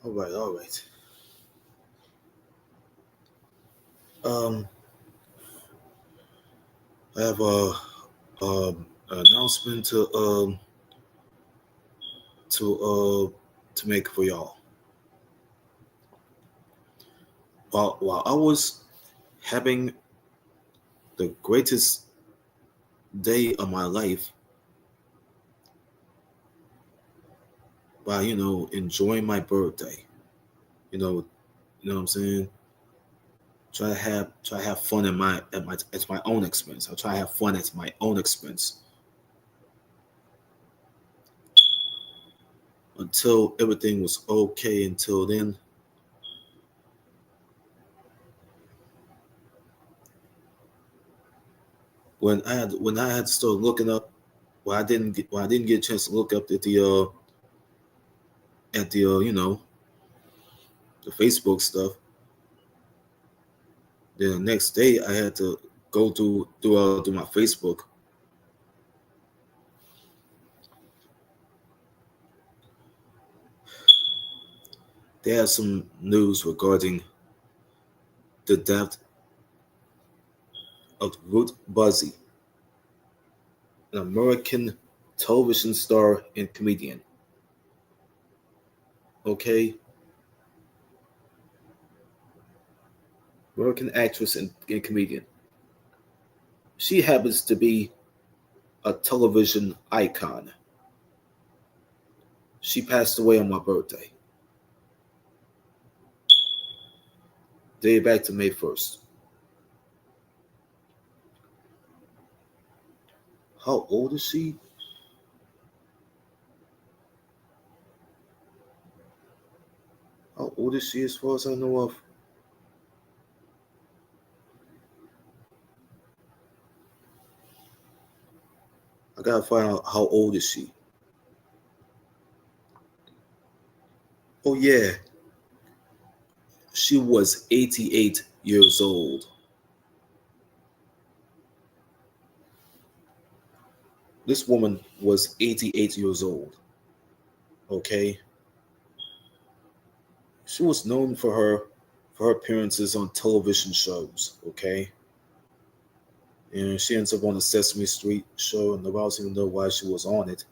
All right, all right. Um, I have an announcement to make for y'all. While I was having the greatest day of my life by enjoying my birthday, you know, you know what I'm saying. Try to have fun at my own expense. I try to have fun at my own expense until everything was okay. Until then, when I had to start looking up, when I didn't get a chance to look up at the Facebook stuff. Then the next day I had to go through my Facebook. They had some news regarding the death of Ruth Buzzi, an American television star and comedian. Okay, American actress and comedian. She happens to be a television icon. She passed away on my birthday, day back to May 1st. How old is she? How old is she as far as I know of? I gotta find out how old is she. Oh yeah, she was 88 years old. This woman was 88 years old. Okay, she was known for her appearances on television shows. Okay, and she ends up on the Sesame Street show, and nobody else even know why she was on it.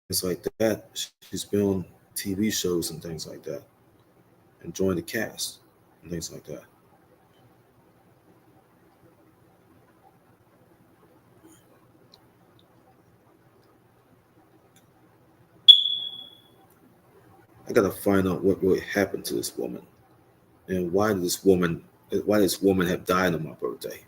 Things like that. She's been on TV shows and things like that, and joined the cast and things like that. I gotta find out what really happened to this woman and why this woman have died on my birthday.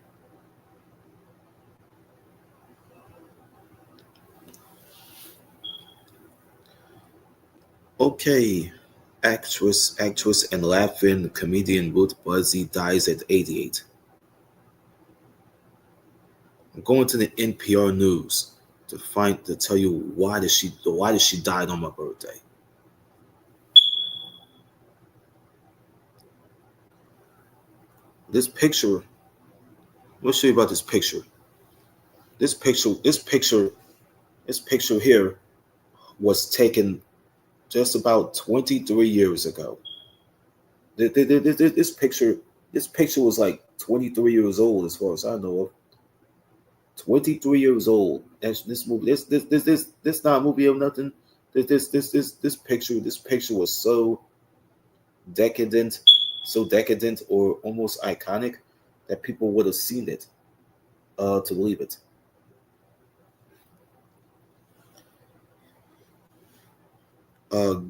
Okay, actress, and Latvian comedian Ruth Buzzi dies at 88. I'm going to the NPR News to tell you why did she died on my birthday. This picture. Let me show you about this picture. This picture here was taken just about 23 years ago. This picture was like 23 years old as far as I know of. 23 years old. That's this movie. This not a movie of nothing. This picture was decadent, so decadent or almost iconic that people would have seen it to believe it.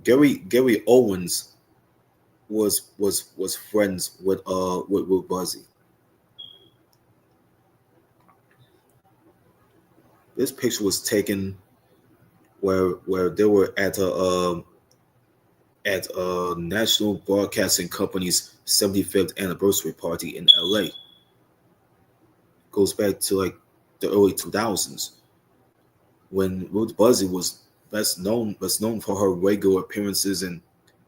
Gary Owens was friends with Buzzy. This picture was taken where they were at a at a National Broadcasting Company's 75th anniversary party in LA. Goes back to like the early 2000s when Ruth Buzzi was best known for her regular appearances in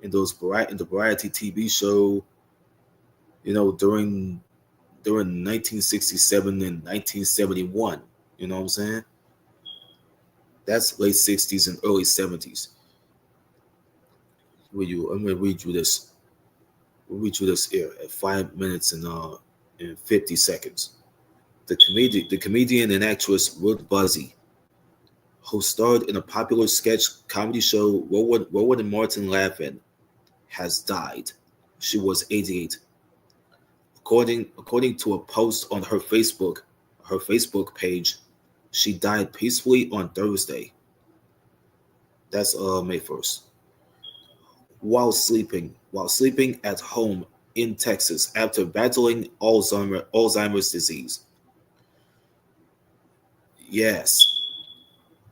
the variety TV show, during 1967 and 1971. You know what I'm saying? That's late 60s and early 70s. I'm gonna read you this. We'll read you this here at 5 minutes and 50 seconds. The comedian and actress Ruth Buzzi, who starred in a popular sketch comedy show Rowan and Martin Laugh In, has died. She was 88. According to a post on her Facebook page, she died peacefully on Thursday. That's May 1st. While sleeping at home in Texas after battling Alzheimer's disease. Yes,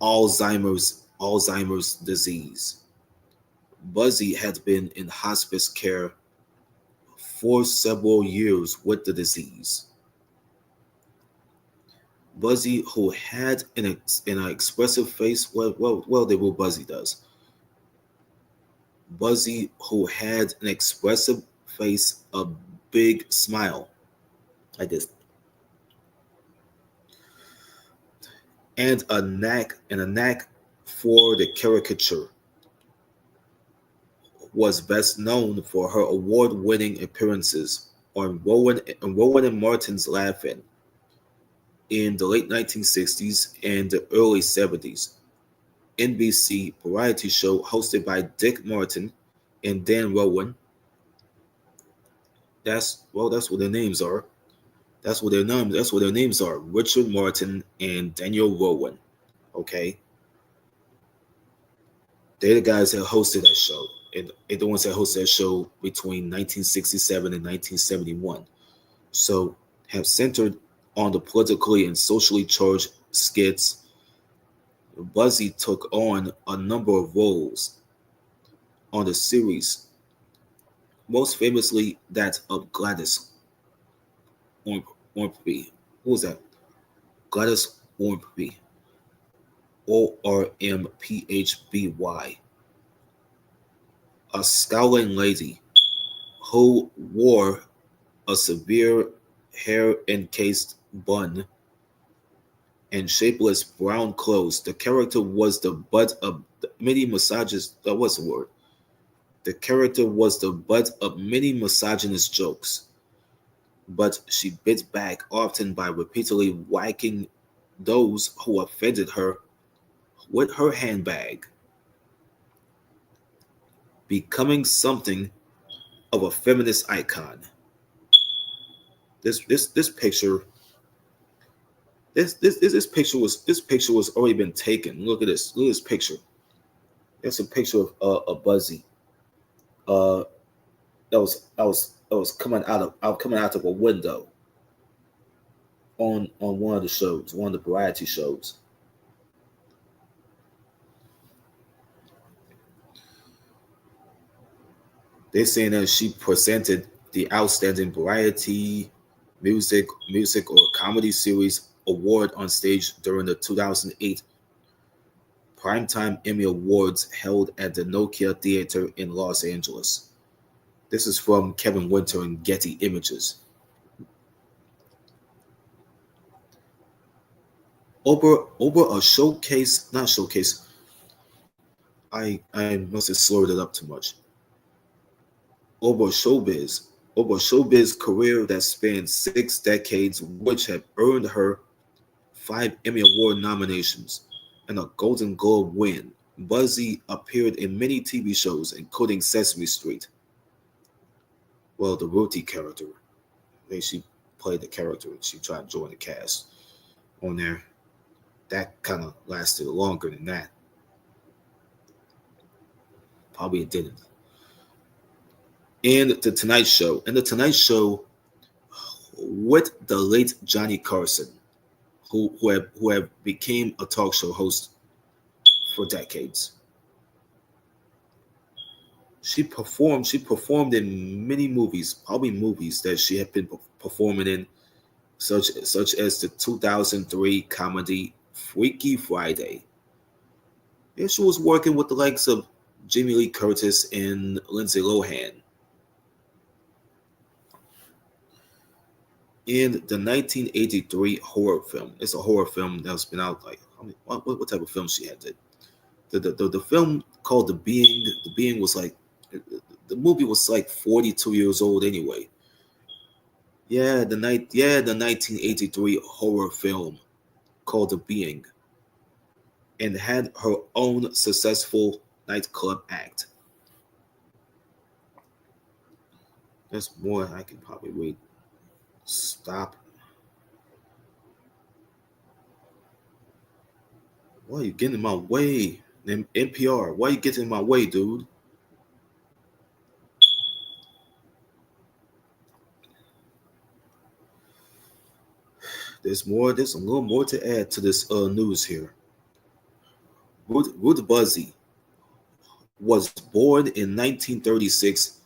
Alzheimer's disease. Buzzy had been in hospice care for several years with the disease. Buzzy, who had an expressive face, the real Buzzy does. Buzzy, who had an expressive face, a big smile, like this, and a knack for the caricature, was best known for her award-winning appearances on Rowan and Martin's Laugh-In in the late 1960s and the early 70s. NBC variety show hosted by Dick Martin and Dan Rowan. That's what their names are. That's what their names are. Richard Martin and Daniel Rowan. Okay, they're the guys that hosted that show, and they're the ones that hosted that show between 1967 and 1971. So have centered on the politically and socially charged skits. Buzzy took on a number of roles on the series, most famously that of Gladys Ormsby. Who was that? Gladys Ormsby. Ormphby. A scowling lady who wore a severe hair encased bun and shapeless brown clothes. The character was the butt of many misogynist. What's the word? The character was the butt of many misogynist jokes, but she bit back often by repeatedly whacking those who offended her with her handbag, becoming something of a feminist icon. This picture this picture was already been taken. Look at this. Look at this picture. It's a picture of a Buzzy. Uh, that was coming out of a window on one of the shows, one of the variety shows. They're saying that she presented the Outstanding Variety Music or Comedy Series award on stage during the 2008 Primetime Emmy Awards held at the Nokia Theater in Los Angeles. This is from Kevin Winter and Getty Images. Over a showcase, not showcase. I must have slurred it up too much. Over showbiz, over a showbiz career that spanned 6 decades, which have earned her 5 Emmy Award nominations and a Golden Globe win. Buzzy appeared in many TV shows, including Sesame Street. Well, the Ruthie character. She played the character. She tried to join the cast on there. That kind of lasted longer than that. Probably it didn't. And the Tonight Show. And the Tonight Show with the late Johnny Carson, who have became a talk show host for decades. She performed in many movies, probably movies that she had been performing in, such as the 2003 comedy Freaky Friday. Yeah, she was working with the likes of Jamie Lee Curtis and Lindsay Lohan. In the 1983 horror film, it's a horror film that's been out like, I mean, what type of film she had did? The film called The Being. The Being was like, the movie was like 42 years old anyway. The 1983 horror film called The Being, and had her own successful nightclub act. There's more I can probably read. Stop. Why are you getting in my way? NPR, why are you getting in my way, dude? There's more. There's a little more to add to this news here. Ruth Buzzi was born in 1936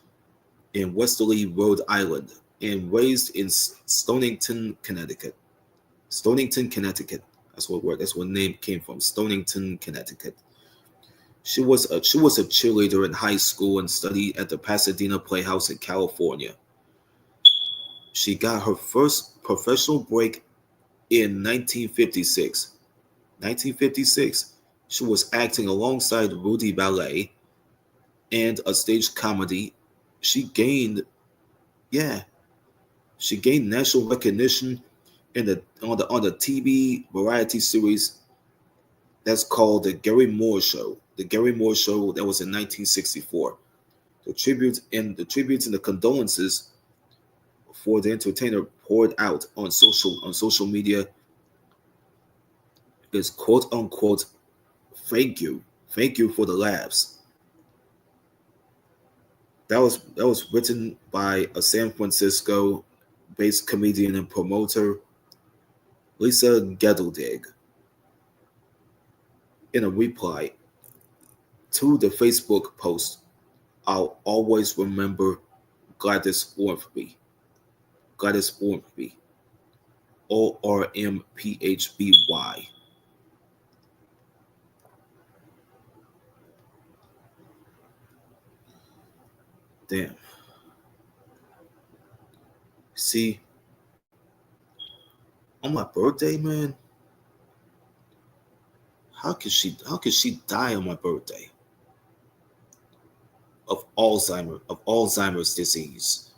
in Westerly, Rhode Island, and raised in Stonington, Connecticut. Stonington, Connecticut. That's where the name came from. Stonington, Connecticut. She was a cheerleader in high school and studied at the Pasadena Playhouse in California. She got her first professional break in 1956. 1956, she was acting alongside Rudy Ballet and a stage comedy. She gained, yeah, she gained national recognition in the TV variety series that's called the Gary Moore Show. The Gary Moore Show that was in 1964. The tributes and the condolences for the entertainer poured out on social media is quote unquote thank you for the laughs. That was written by a San Francisco based comedian and promoter, Lisa Gedeldig, in a reply to the Facebook post. I'll always remember Gladys Ormsby. Gladys Ormsby. Ormphby. Damn. See, on my birthday, man, how could she die on my birthday of Alzheimer's disease?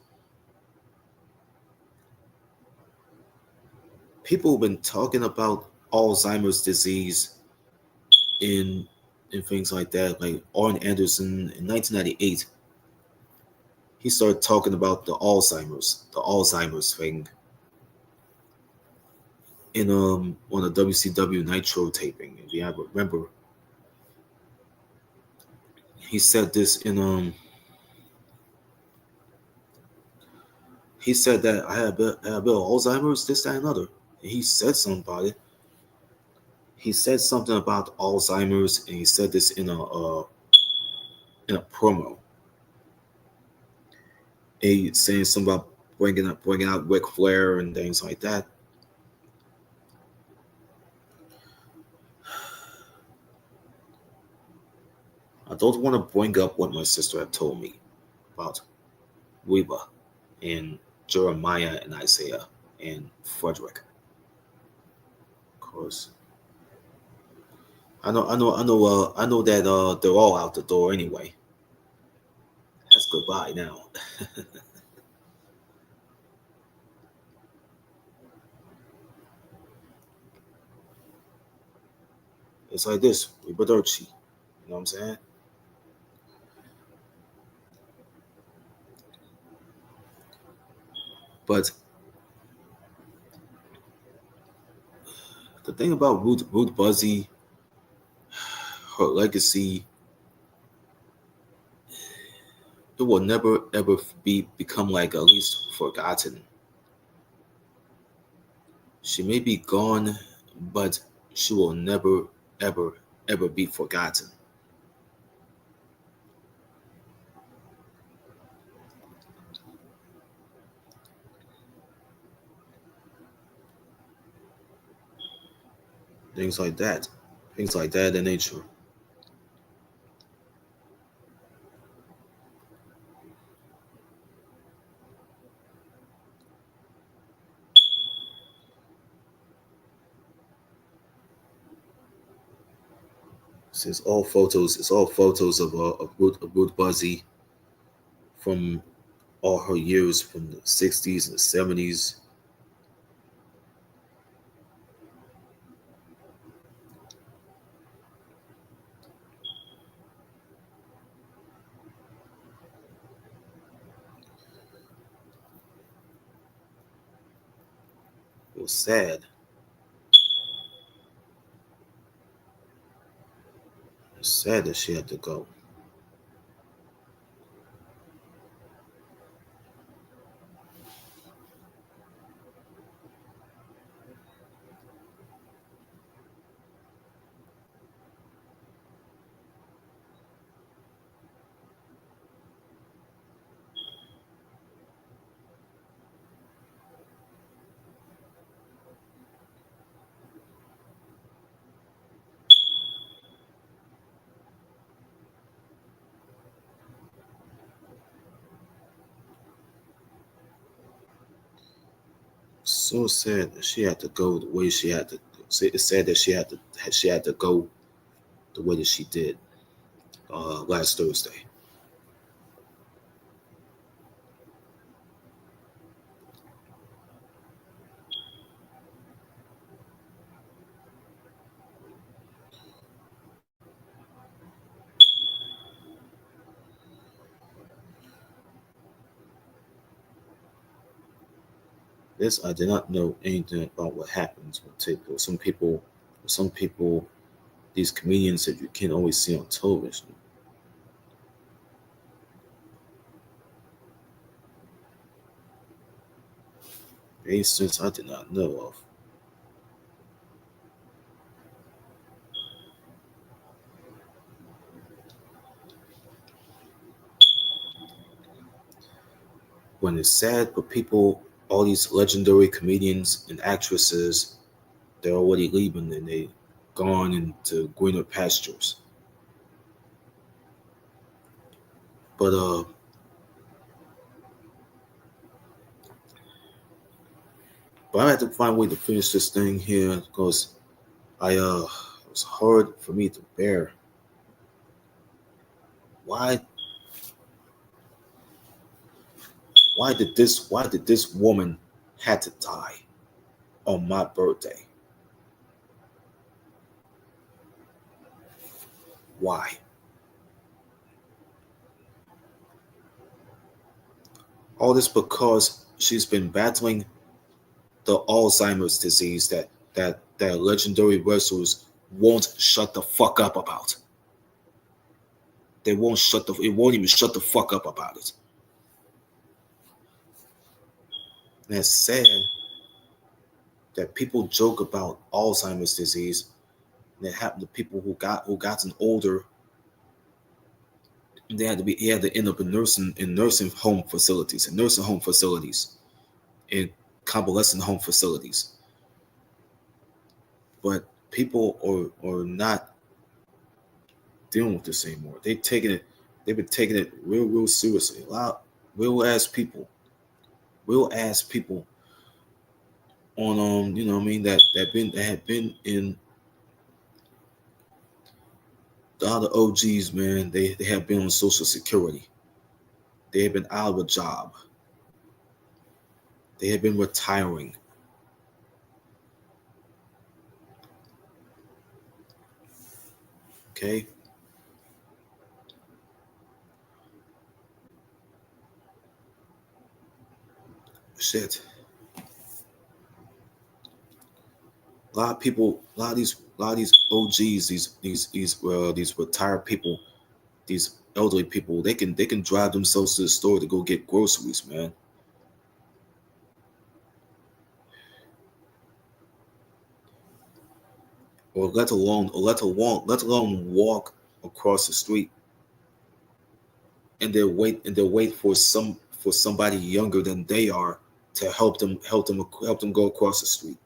People have been talking about Alzheimer's disease in in things like that. Like Arn Anderson in 1998, he started talking about the Alzheimer's thing in on a WCW Nitro taping. If you ever remember, he said this in he said that I had a bit of Alzheimer's, this, that, and other. And he said something about it. He said something about Alzheimer's, and he said this in a promo. He saying something about bringing out Ric Flair and things like that. I don't want to bring up what my sister had told me about Reba and Jeremiah and Isaiah and Frederick. Of course, I know that they're all out the door anyway. That's goodbye now. It's like this, Ribadochi. You know what I'm saying? But the thing about Ruth Buzzy, her legacy, it will never ever become like at least forgotten. She may be gone, but she will never ever ever be forgotten. things like that, things like that in nature. It's all photos. It's all photos of Ruth Buzzi from all her years from the 60s and 70s. It was sad. It's sad that she had to go. So sad that she had to go the way she had to. It's sad that she had to go the way that she did last Thursday. This I did not know anything about what happens when people. Some people, these comedians that you can't always see on television. For instance, I did not know of. When it's sad, but people, all these legendary comedians and actresses, they're already leaving and they gone into greener pastures. But I had to find a way to finish this thing here because it was hard for me to bear. Why why did this woman had to die on my birthday? Why? All this because she's been battling the Alzheimer's disease that legendary wrestlers won't shut the fuck up about. They won't shut the it won't even shut the fuck up about it. And it's sad that people joke about Alzheimer's disease and it happened to people who gotten older. They had to end up in nursing home facilities, in convalescent home facilities. But people are not dealing with this anymore. They've been taking it real seriously. A lot real ass people, real ass people on what I mean, that have been in the other OGs, man. They have been on Social Security. They have been out of a job. They have been retiring. Okay. Shit. A lot of people, a lot of these OGs, these retired people, these elderly people, they can drive themselves to the store to go get groceries, man. Or let alone walk across the street and they wait for somebody younger than they are to help them go across the street.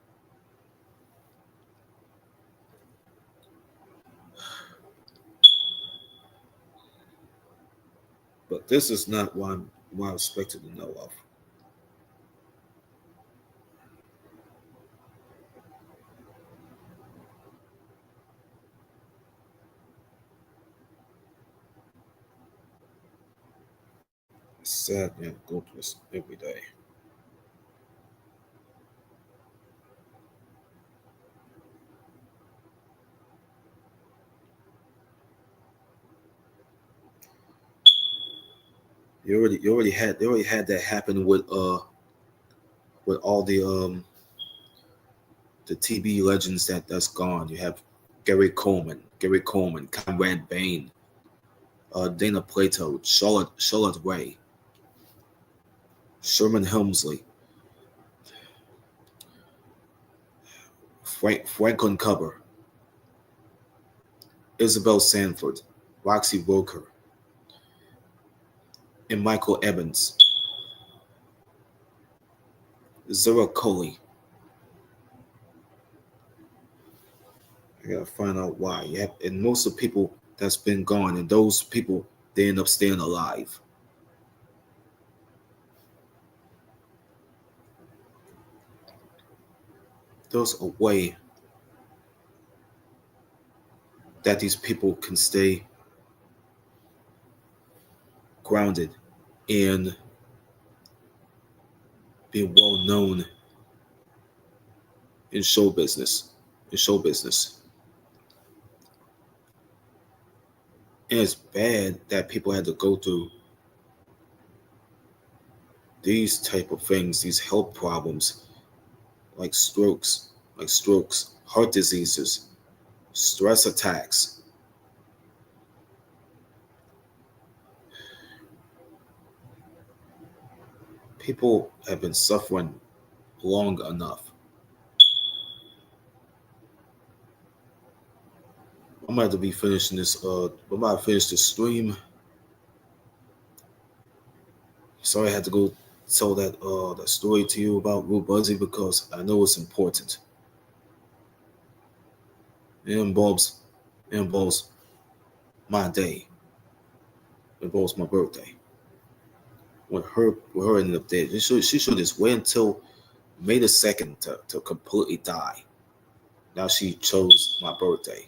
But this is not what I expected to know of. It's sad, man. Go through this every day. They already had that happen with all the TV legends that's gone. You have Gary Coleman, Conrad Bain, Dana Plato, Charlotte Ray, Sherman Helmsley, Franklin Cover, Isabel Sanford, Roxy Roker, and Michael Evans, Zara Coley. I gotta find out why. Yeah, and most of the people that's been gone, and those people they end up staying alive. There's a way that these people can stay grounded and be well known in show business. In show business, and it's bad that people had to go through these type of things, these health problems like strokes, heart diseases, stress attacks. People have been suffering long enough. I'm about to be finishing this. I'm about to finish this stream. Sorry, I had to go tell that story to you about Ruth Buzzi because I know it's important. It involves my day. It involves my birthday. With her ended up dead. She should just wait until May the 2nd to completely die. Now she chose my birthday.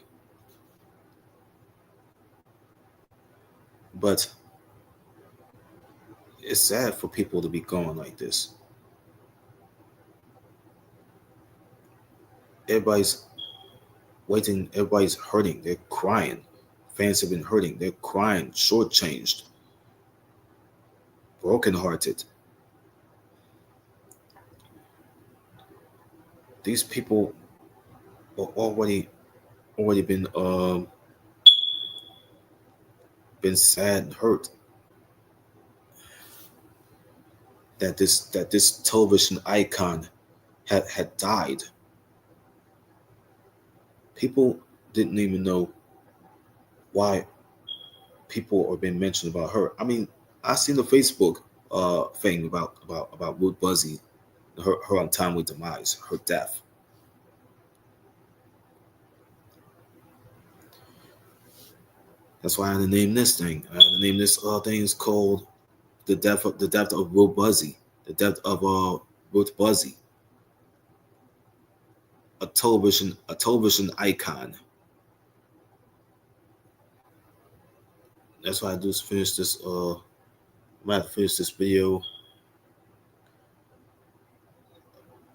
But it's sad for people to be going like this. Everybody's waiting, everybody's hurting, they're crying. Fans have been hurting, they're crying, shortchanged, brokenhearted. These people are already been sad and hurt that this television icon had died. People didn't even know why people are being mentioned about her. I mean, I seen the Facebook thing about Ruth Buzzi, her untimely demise, her death. That's why I had to name this thing. I had to name this thing is called the death of Ruth Buzzi, the death of Ruth Buzzi, a television icon. That's why I do is finish this. I'm about to finish this video.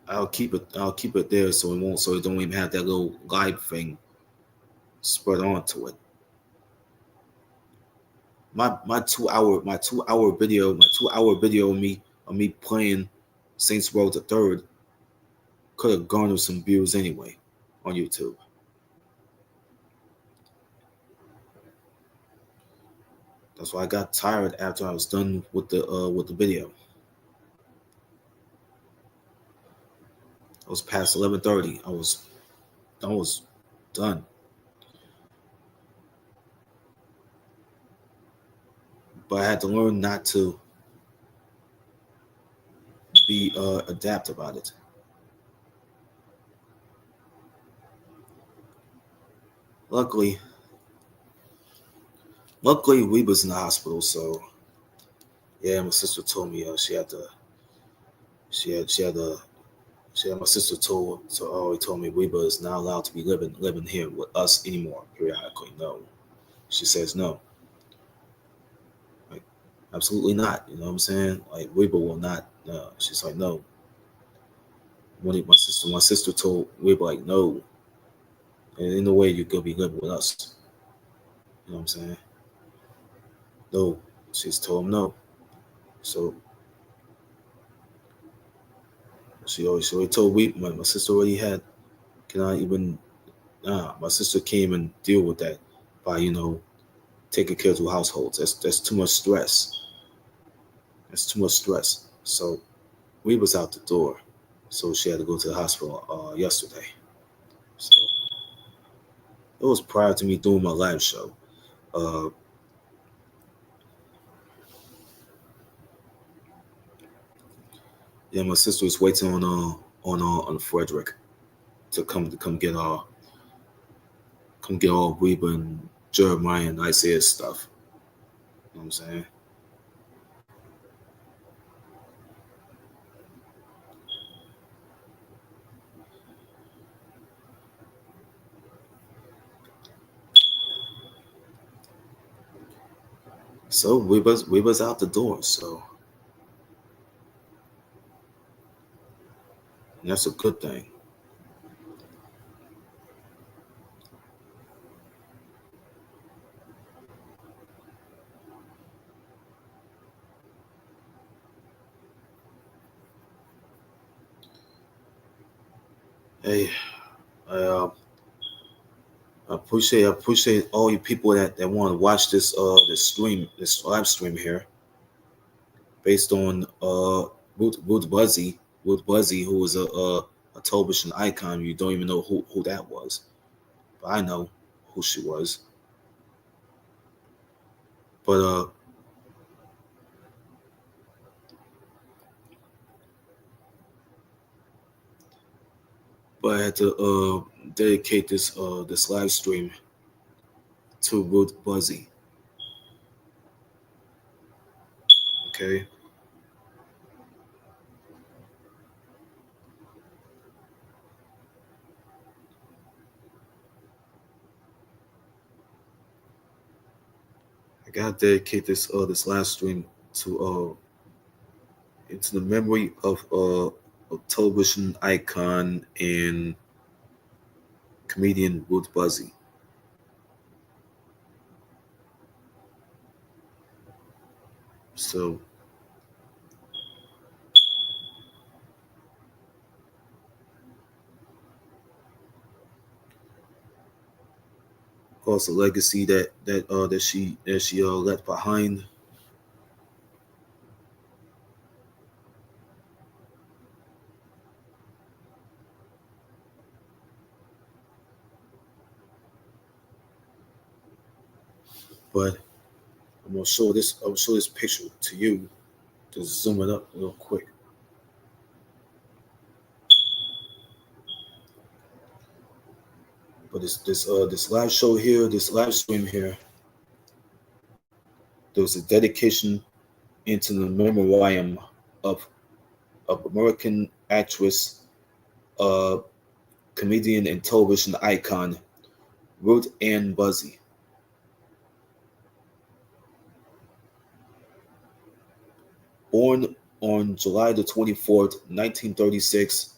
I'll keep it there so it don't even have that little live thing spread onto it. My 2 hour video of me playing Saints Row the Third could have garnered some views anyway on YouTube. That's why I got tired after I was done with the video. It was past 11:30. I was done. But I had to learn not to be adapt about it. Luckily, we was in the hospital, so Yeah, my sister told me she had to my sister always told me Reba is not allowed to be living here with us anymore. Periodically, no. She says no. Like, absolutely not. You know what I'm saying? Like Reba will not. No. She's like no. My sister told Reba like no. And in no way you could be living with us. You know what I'm saying? No. She's told him no. So she already told Reba. My sister already had. Can I even? Nah. My sister can't even deal with that by taking care of two households. That's too much stress. That's too much stress. So we was out the door. So she had to go to the hospital yesterday. So it was prior to me doing my live show. Uh, yeah, my sister was waiting on Frederick to come get all Reba and Jeremiah and Isaiah stuff. You know what I'm saying? So we was out the door. So that's a good thing. Hey, I I appreciate all you people that want to watch this live stream here based on Ruth Buzzi, who was a television icon. You don't even know who that was, but I know who she was. But I had to dedicate this live stream to Ruth Buzzi. Okay, I gotta dedicate this live stream to into the memory of a television icon and comedian Ruth Buzzi. So of course the legacy that she left behind. But I'll show this picture to you. Just zoom it up real quick. But this live show here, this live stream here, there was a dedication into the memoriam of American actress, uh, comedian, and television icon Ruth Ann Buzzi. Born on July the 24th, 1936,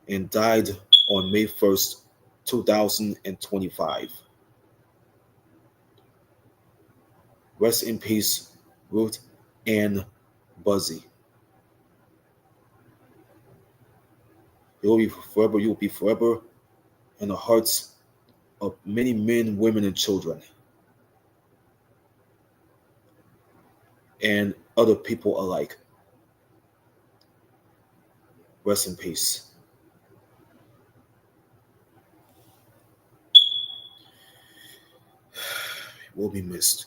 and died on May 1st, 2025. Rest in peace, Ruth Ann Buzzi. You will be forever in the hearts of many men, women, and children, and other people alike. Rest in peace. Will be missed.